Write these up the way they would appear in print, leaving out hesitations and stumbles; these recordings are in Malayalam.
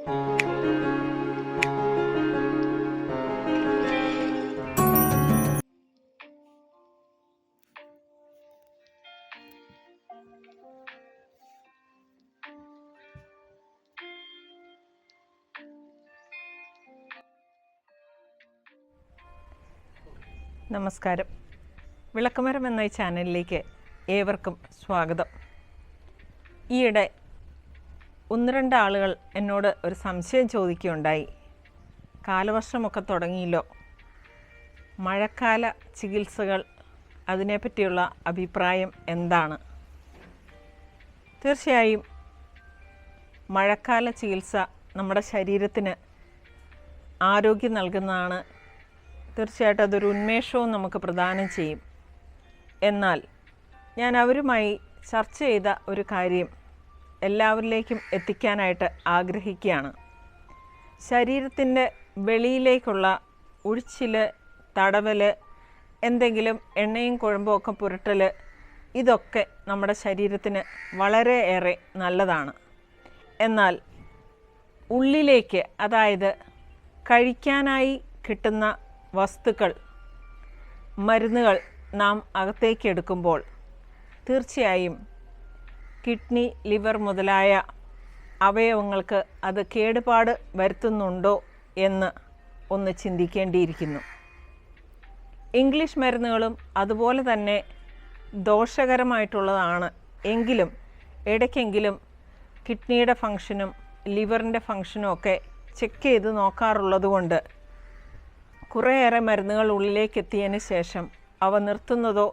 നമസ്കാരം. വിളക്കുമരം എന്ന ഈ ചാനലിലേക്ക് ഏവർക്കും സ്വാഗതം. ഈയിടെ 1-2 ആളുകൾ എന്നോട് ഒരു സംശയം ചോദിക്കുകയുണ്ടായി. കാലവർഷമൊക്കെ തുടങ്ങിയല്ലോ, മഴക്കാല ചികിത്സകൾ അതിനെപ്പറ്റിയുള്ള അഭിപ്രായം എന്താണ്? തീർച്ചയായും മഴക്കാല ചികിത്സ നമ്മുടെ ശരീരത്തിന് ആരോഗ്യം നൽകുന്നതാണ്. തീർച്ചയായിട്ടും അതൊരു ഉന്മേഷവും നമുക്ക് പ്രദാനം ചെയ്യും. എന്നാൽ ഞാൻ അവരുമായി ചർച്ച ചെയ്ത ഒരു കാര്യം എല്ലാവരിലേക്കും എത്തിക്കാനായിട്ട് ആഗ്രഹിക്കുകയാണ്. ശരീരത്തിൻ്റെ വെളിയിലേക്കുള്ള ഉഴിച്ചിൽ, തടവൽ, എന്തെങ്കിലും എണ്ണയും കുഴമ്പും ഒക്കെ പുരട്ടൽ, ഇതൊക്കെ നമ്മുടെ ശരീരത്തിന് വളരെയേറെ നല്ലതാണ്. എന്നാൽ ഉള്ളിലേക്ക്, അതായത് കഴിക്കാനായി കിട്ടുന്ന വസ്തുക്കൾ, മരുന്നുകൾ നാം അകത്തേക്ക് എടുക്കുമ്പോൾ തീർച്ചയായും കിഡ്നി, ലിവർ മുതലായ അവയവങ്ങൾക്ക് അത് കേടുപാട് വരുത്തുന്നുണ്ടോ എന്ന് ഒന്ന് ചിന്തിക്കേണ്ടിയിരിക്കുന്നു. ഇംഗ്ലീഷ് മരുന്നുകളും അതുപോലെ തന്നെ ദോഷകരമായിട്ടുള്ളതാണ്. എങ്കിലും ഇടയ്ക്കെങ്കിലും കിഡ്നിയുടെ ഫങ്ഷനും ലിവറിൻ്റെ ഫങ്ഷനും ഒക്കെ ചെക്ക് ചെയ്ത് നോക്കാറുള്ളത് കൊണ്ട് കുറേയേറെ മരുന്നുകൾ ഉള്ളിലേക്ക് എത്തിയതിന് ശേഷം അവ നിർത്തുന്നതോ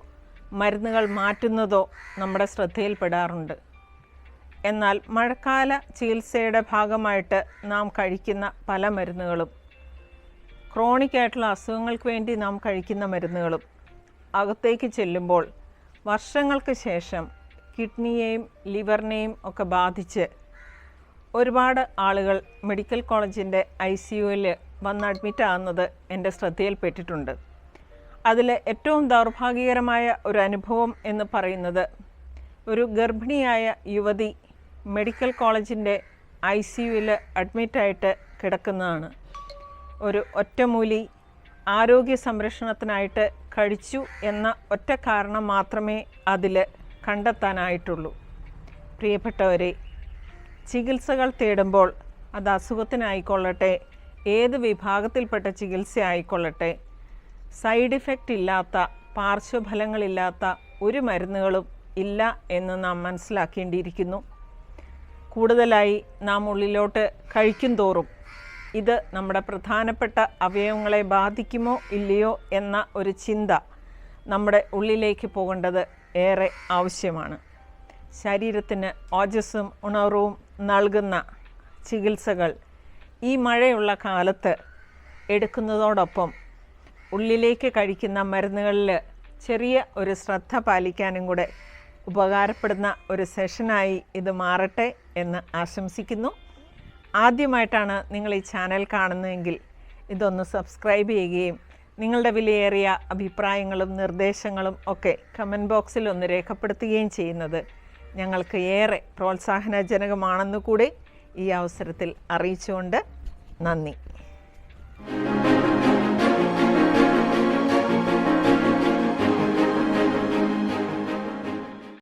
മരുന്നുകൾ മാറ്റുന്നതോ നമ്മുടെ ശ്രദ്ധയിൽപ്പെടാറുണ്ട്. എന്നാൽ മഴക്കാല ചികിത്സയുടെ ഭാഗമായിട്ട് നാം കഴിക്കുന്ന പല മരുന്നുകളും, ക്രോണിക്കായിട്ടുള്ള അസുഖങ്ങൾക്ക് വേണ്ടി നാം കഴിക്കുന്ന മരുന്നുകളും അകത്തേക്ക് ചെല്ലുമ്പോൾ വർഷങ്ങൾക്ക് ശേഷം കിഡ്നിയെയും ലിവറിനെയും ഒക്കെ ബാധിച്ച് ഒരുപാട് ആളുകൾ മെഡിക്കൽ കോളേജിൻ്റെ ICUവിൽ വന്ന് അഡ്മിറ്റ് ആകുന്നത് എൻ്റെ ശ്രദ്ധയിൽപ്പെട്ടിട്ടുണ്ട്. അതിൽ ഏറ്റവും ദൗർഭാഗ്യകരമായ ഒരു അനുഭവം എന്ന് പറയുന്നത്, ഒരു ഗർഭിണിയായ യുവതി മെഡിക്കൽ കോളേജിൻ്റെ ICUവിൽ അഡ്മിറ്റായിട്ട് കിടക്കുന്നതാണ്. ഒരു ഒറ്റമൂലി ആരോഗ്യ സംരക്ഷണത്തിനായിട്ട് കഴിച്ചു എന്ന ഒറ്റ കാരണം മാത്രമേ അതിൽ കണ്ടെത്താനായിട്ടുള്ളൂ. പ്രിയപ്പെട്ടവരെ, ചികിത്സകൾ തേടുമ്പോൾ അത് അസുഖത്തിനായിക്കൊള്ളട്ടെ, ഏത് വിഭാഗത്തിൽപ്പെട്ട ചികിത്സ ആയിക്കൊള്ളട്ടെ, സൈഡ് ഇഫക്റ്റ് ഇല്ലാത്ത, പാർശ്വഫലങ്ങളില്ലാത്ത ഒരു മരുന്നുകളും ഇല്ല എന്ന് നാം മനസ്സിലാക്കേണ്ടിയിരിക്കുന്നു. കൂടുതലായി നാം ഉള്ളിലോട്ട് കഴിക്കും തോറും ഇത് നമ്മുടെ പ്രധാനപ്പെട്ട അവയവങ്ങളെ ബാധിക്കുമോ ഇല്ലയോ എന്ന ഒരു ചിന്ത നമ്മുടെ ഉള്ളിലേക്ക് പോകേണ്ടത് ഏറെ ആവശ്യമാണ്. ശരീരത്തിന് ഓജസ്സും ഉണർവും നൽകുന്ന ചികിത്സകൾ ഈ മഴയുള്ള കാലത്ത് എടുക്കുന്നതോടൊപ്പം ഉള്ളിലേക്ക് കഴിക്കുന്ന മരുന്നുകളിൽ ചെറിയ ഒരു ശ്രദ്ധ പാലിക്കാനും കൂടെ ഉപകാരപ്പെടുന്ന ഒരു സെഷനായി ഇത് മാറട്ടെ എന്ന് ആശംസിക്കുന്നു. ആദ്യമായിട്ടാണ് നിങ്ങൾ ഈ ചാനൽ കാണുന്നതെങ്കിൽ ഇതൊന്ന് സബ്സ്ക്രൈബ് ചെയ്യുകയും നിങ്ങളുടെ വിലയേറിയ അഭിപ്രായങ്ങളും നിർദ്ദേശങ്ങളും ഒക്കെ കമൻറ്റ് ബോക്സിൽ ഒന്ന് രേഖപ്പെടുത്തുകയും ചെയ്യുന്നത് ഞങ്ങൾക്ക് ഏറെ പ്രോത്സാഹനജനകമാണെന്ന് കൂടി ഈ അവസരത്തിൽ അറിയിച്ചുകൊണ്ട് നന്ദി.